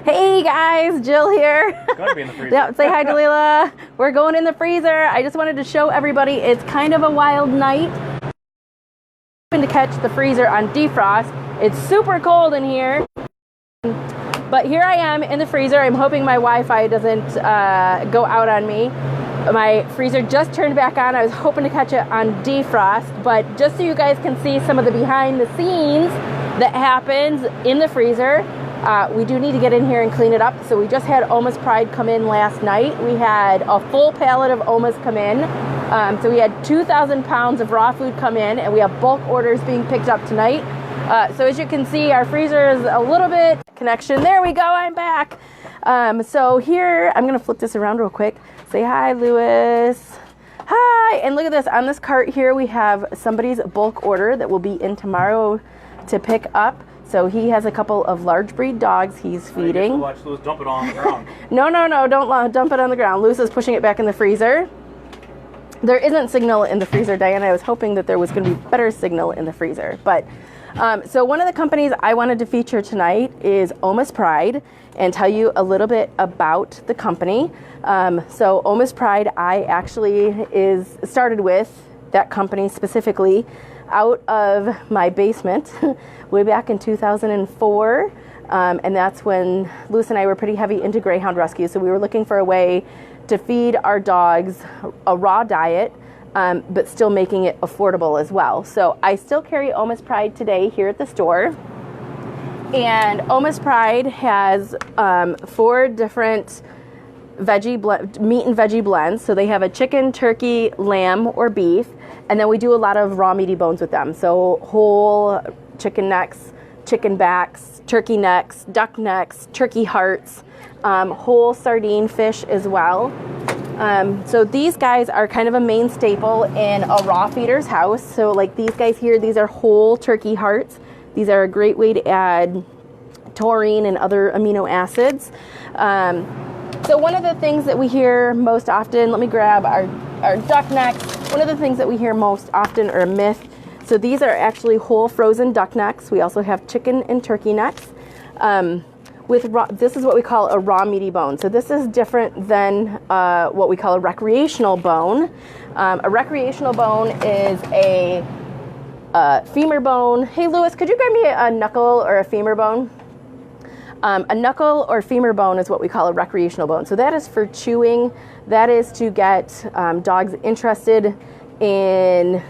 Hey guys, Jill here. Gotta be in the freezer. Yep, say hi to Leila. We're going in the freezer. I just wanted to show everybody it's kind of a wild night. To catch the freezer on defrost. It's super cold in here. But here I am in the freezer. I'm hoping my Wi-Fi doesn't go out on me. My freezer just turned back on. I was hoping to catch it on defrost, but just so you guys can see some of the behind the scenes that happens in the freezer, we do need to get in here and clean it up. So we just had Oma's Pride come in last night. We had a full pallet of Oma's come in. So we had 2,000 pounds of raw food come in, and we have bulk orders being picked up tonight. So as you can see, our freezer is a little bit connection. There we go, I'm back. So here, I'm gonna flip this around real quick. Say hi, Lewis. Hi, and look at this. On this cart here, we have somebody's bulk order that will be in tomorrow to pick up. So he has a couple of large breed dogs he's feeding. I watch Lewis dump it on the ground. No, don't dump it on the ground. Lewis is pushing it back in the freezer. There isn't signal in the freezer, Diana. I was hoping that there was going to be better signal in the freezer. But so one of the companies I wanted to feature tonight is Oma's Pride and tell you a little bit about the company. So Oma's Pride, I actually started with that company specifically out of my basement way back in 2004. And that's when Lewis and I were pretty heavy into Greyhound rescue. So we were looking for a way to feed our dogs a raw diet, but still making it affordable as well. So I still carry Oma's Pride today here at the store. And Oma's Pride has 4 different meat and veggie blends. So they have a chicken, turkey, lamb, or beef. And then we do a lot of raw meaty bones with them. So whole chicken necks, chicken backs, turkey necks, duck necks, turkey hearts, whole sardine fish as well. So these guys are kind of a main staple in a raw feeder's house. So like these guys here, these are whole turkey hearts. These are a great way to add taurine and other amino acids. So one of the things that we hear most often, let me grab our duck necks. One of the things that we hear most often, or a myth, so these are actually whole frozen duck necks. We also have chicken and turkey necks. This is what we call a raw meaty bone. So this is different than what we call a recreational bone. A recreational bone is a femur bone. Hey Lewis, could you grab me a knuckle or a femur bone? A knuckle or femur bone is what we call a recreational bone. So that is for chewing. That is to get dogs interested in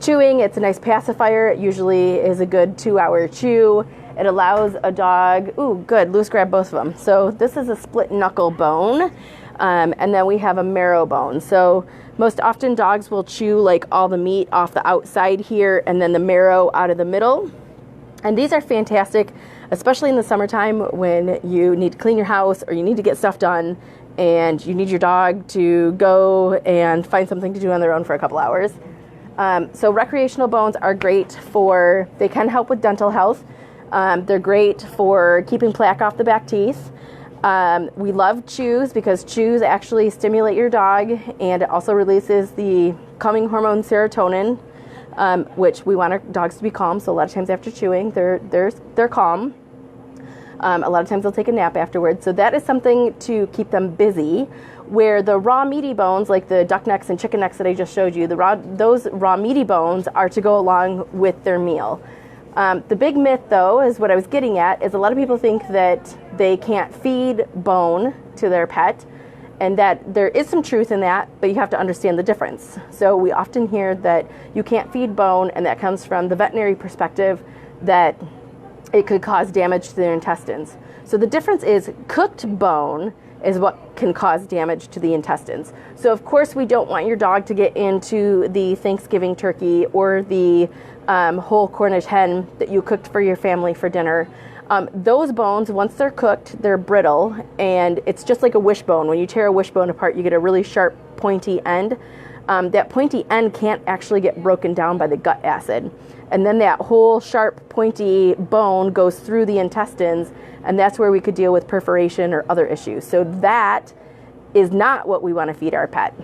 chewing. It's a nice pacifier. It usually is a good 2-hour chew. It allows a dog, ooh, good, Lewis grabbed both of them. So this is a split knuckle bone. And then we have a marrow bone. So most often dogs will chew like all the meat off the outside here and then the marrow out of the middle. And these are fantastic, especially in the summertime when you need to clean your house or you need to get stuff done and you need your dog to go and find something to do on their own for a couple hours. So recreational bones are great they can help with dental health. They're great for keeping plaque off the back teeth. We love chews because chews actually stimulate your dog, and it also releases the calming hormone serotonin, which we want our dogs to be calm. So a lot of times after chewing, they're calm. A lot of times they'll take a nap afterwards. So that is something to keep them busy. Where the raw meaty bones, like the duck necks and chicken necks that I just showed you, those raw meaty bones are to go along with their meal. The big myth, though, is what I was getting at, is a lot of people think that they can't feed bone to their pet, and that there is some truth in that, but you have to understand the difference. So we often hear that you can't feed bone, and that comes from the veterinary perspective that it could cause damage to their intestines. So the difference is cooked bone is what can cause damage to the intestines. So of course we don't want your dog to get into the Thanksgiving turkey or the whole Cornish hen that you cooked for your family for dinner. Those bones, once they're cooked, they're brittle, and it's just like a wishbone. When you tear a wishbone apart, you get a really sharp, pointy end. That pointy end can't actually get broken down by the gut acid. And then that whole sharp, pointy bone goes through the intestines, and that's where we could deal with perforation or other issues. So that is not what we want to feed our pet.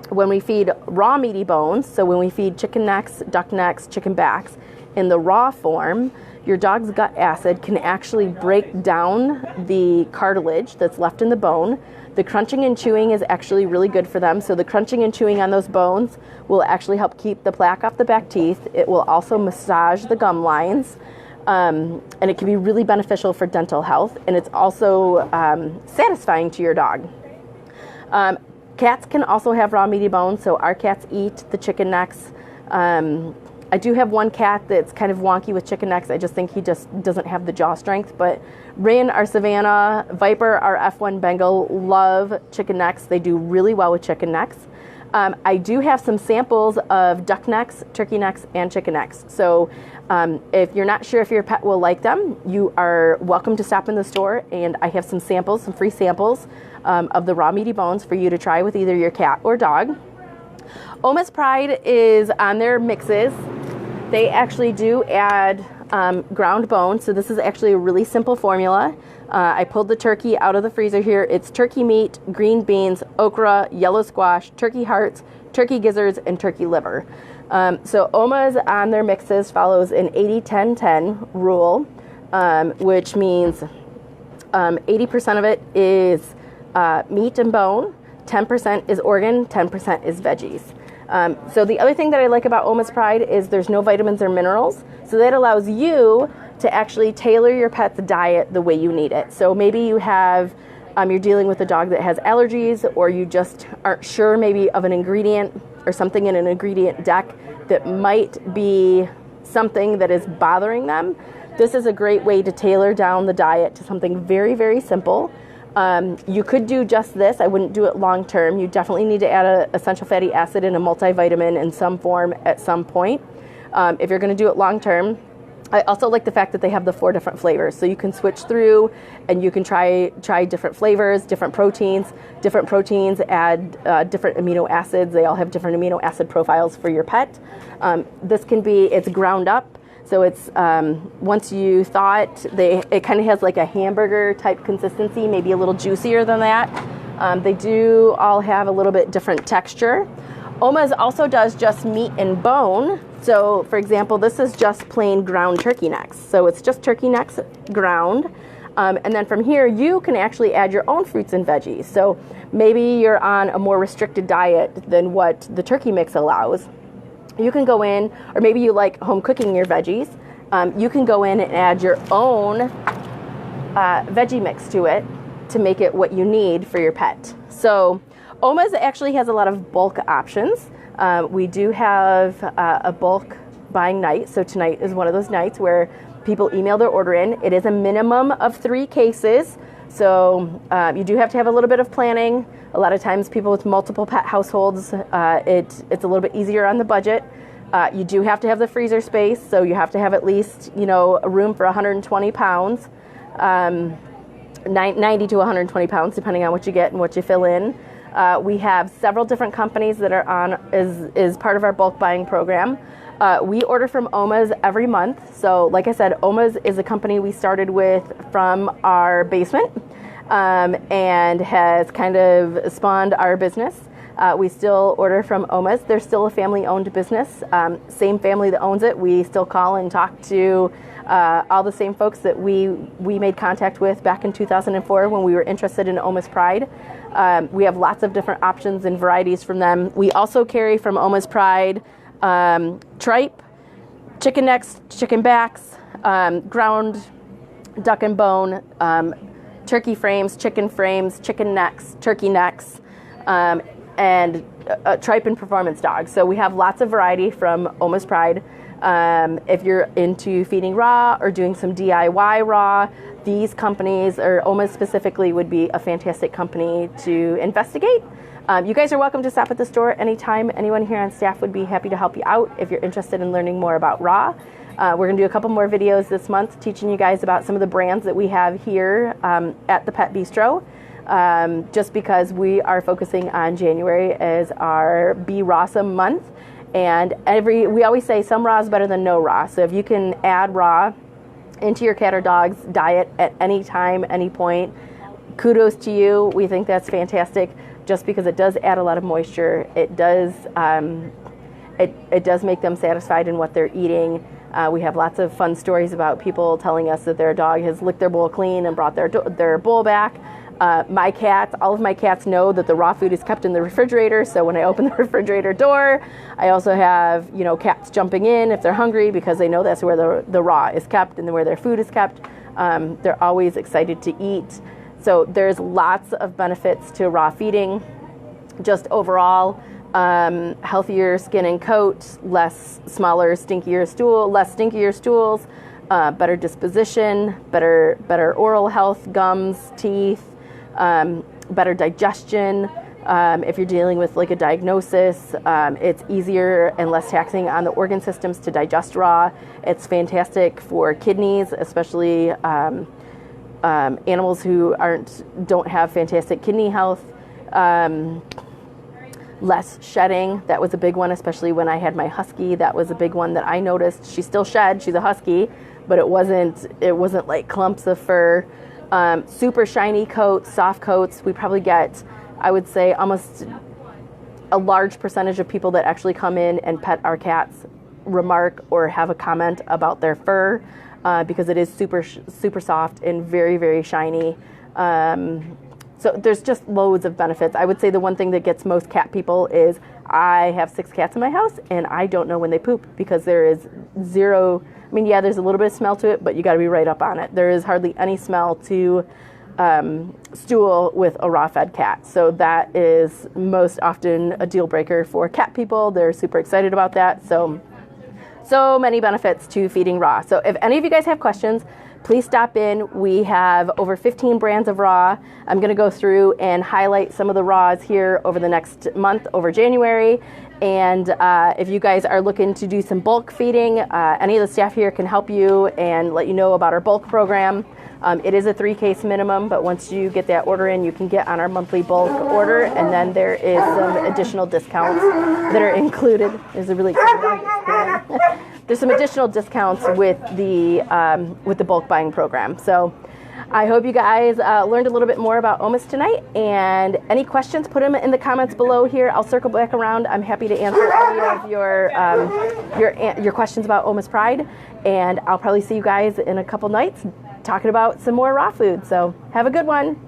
When we feed raw meaty bones, so when we feed chicken necks, duck necks, chicken backs in the raw form, your dog's gut acid can actually break down the cartilage that's left in the bone. The crunching and chewing is actually really good for them. So the crunching and chewing on those bones will actually help keep the plaque off the back teeth. It will also massage the gum lines. And it can be really beneficial for dental health. And it's also satisfying to your dog. Cats can also have raw meaty bones. So our cats eat the chicken necks. I do have one cat that's kind of wonky with chicken necks. I just think he just doesn't have the jaw strength. But Rin, our Savannah, Viper, our F1 Bengal love chicken necks. They do really well with chicken necks. I do have some samples of duck necks, turkey necks, and chicken necks. So if you're not sure if your pet will like them, you are welcome to stop in the store. And I have some samples, some free samples of the raw meaty bones for you to try with either your cat or dog. Oma's Pride is on their mixes. They actually do add ground bone. So this is actually a really simple formula. I pulled the turkey out of the freezer here. It's turkey meat, green beans, okra, yellow squash, turkey hearts, turkey gizzards, and turkey liver. So Oma's on their mixes follows an 80-10-10 rule, which means 80% of it is meat and bone, 10% is organ, 10% is veggies. So the other thing that I like about Oma's Pride is there's no vitamins or minerals. So that allows you to actually tailor your pet's diet the way you need it. So maybe you have, you're dealing with a dog that has allergies, or you just aren't sure maybe of an ingredient or something in an ingredient deck that might be something that is bothering them. This is a great way to tailor down the diet to something very, very simple. You could do just this. I wouldn't do it long term. You definitely need to add an essential fatty acid and a multivitamin in some form at some point. If you're going to do it long term, I also like the fact that they have the 4 different flavors. So you can switch through and you can try different flavors, different proteins. Different proteins add different amino acids. They all have different amino acid profiles for your pet. It's ground up. So it's, once you thaw it, it kind of has like a hamburger type consistency, maybe a little juicier than that. They do all have a little bit different texture. Oma's also does just meat and bone. So for example, this is just plain ground turkey necks. So it's just turkey necks ground. And then from here, you can actually add your own fruits and veggies. So maybe you're on a more restricted diet than what the turkey mix allows. You can go in, or maybe you like home cooking your veggies. You can go in and add your own veggie mix to it to make it what you need for your pet. So Oma's actually has a lot of bulk options. We do have a bulk buying night. So tonight is one of those nights where people email their order in. It is a minimum of 3 cases. So you do have to have a little bit of planning. A lot of times people with multiple pet households, it's a little bit easier on the budget. You do have to have the freezer space, so you have to have at least, a room for 120 pounds, 90 to 120 pounds, depending on what you get and what you fill in. We have several different companies that are on is part of our bulk buying program. We order from Oma's every month. So like I said, Oma's is a company we started with from our basement. And has kind of spawned our business. We still order from Oma's. They're still a family-owned business. Same family that owns it. We still call and talk to all the same folks that we made contact with back in 2004 when we were interested in Oma's Pride. We have lots of different options and varieties from them. We also carry from Oma's Pride tripe, chicken necks, chicken backs, ground duck and bone, turkey frames, chicken necks, turkey necks, and tripe and performance dogs. So we have lots of variety from Oma's Pride. If you're into feeding raw or doing some DIY raw, these companies, or Oma's specifically, would be a fantastic company to investigate. You guys are welcome to stop at the store anytime. Anyone here on staff would be happy to help you out if you're interested in learning more about raw. We're going to do a couple more videos this month teaching you guys about some of the brands that we have here at the Pet Bistro, just because we are focusing on January as our Be Rawsome month. And we always say some raw is better than no raw. So if you can add raw into your cat or dog's diet at any time, any point, kudos to you. We think that's fantastic just because it does add a lot of moisture. It does, it does make them satisfied in what they're eating. We have lots of fun stories about people telling us that their dog has licked their bowl clean and brought their bowl back. My cats, all of my cats know that the raw food is kept in the refrigerator, so when I open the refrigerator door, I also have, cats jumping in if they're hungry because they know that's where the raw is kept and where their food is kept. They're always excited to eat. So there's lots of benefits to raw feeding. Just overall, healthier skin and coat, less stinkier stools, better disposition, better oral health, gums, teeth, better digestion. If you're dealing with like a diagnosis, it's easier and less taxing on the organ systems to digest raw. It's fantastic for kidneys, especially animals who don't have fantastic kidney health. Less shedding, that was a big one, especially when I had my husky. That was a big one that I noticed. She still shed, she's a husky, but it wasn't like clumps of fur. Super shiny coats, soft coats. We probably get, I would say, almost a large percentage of people that actually come in and pet our cats remark or have a comment about their fur because it is super soft and very, very shiny. So there's just loads of benefits. I would say the one thing that gets most cat people is I have 6 cats in my house and I don't know when they poop because there is zero. I mean, yeah, there's a little bit of smell to it, but you got to be right up on it. There is hardly any smell to stool with a raw-fed cat. So that is most often a deal breaker for cat people. They're super excited about that. So many benefits to feeding raw. So if any of you guys have questions, please stop in. We have over 15 brands of raw. I'm going to go through and highlight some of the raws here over the next month, over January. And if you guys are looking to do some bulk feeding, any of the staff here can help you and let you know about our bulk program. It is a 3-case minimum, but once you get that order in, you can get on our monthly bulk order, and then there is some additional discounts that are included. There's a really there's some additional discounts with the bulk buying program. So I hope you guys learned a little bit more about OMIS tonight, and any questions, put them in the comments below here. I'll circle back around. I'm happy to answer any of your questions about OMIS Pride, and I'll probably see you guys in a couple nights talking about some more raw food. So have a good one.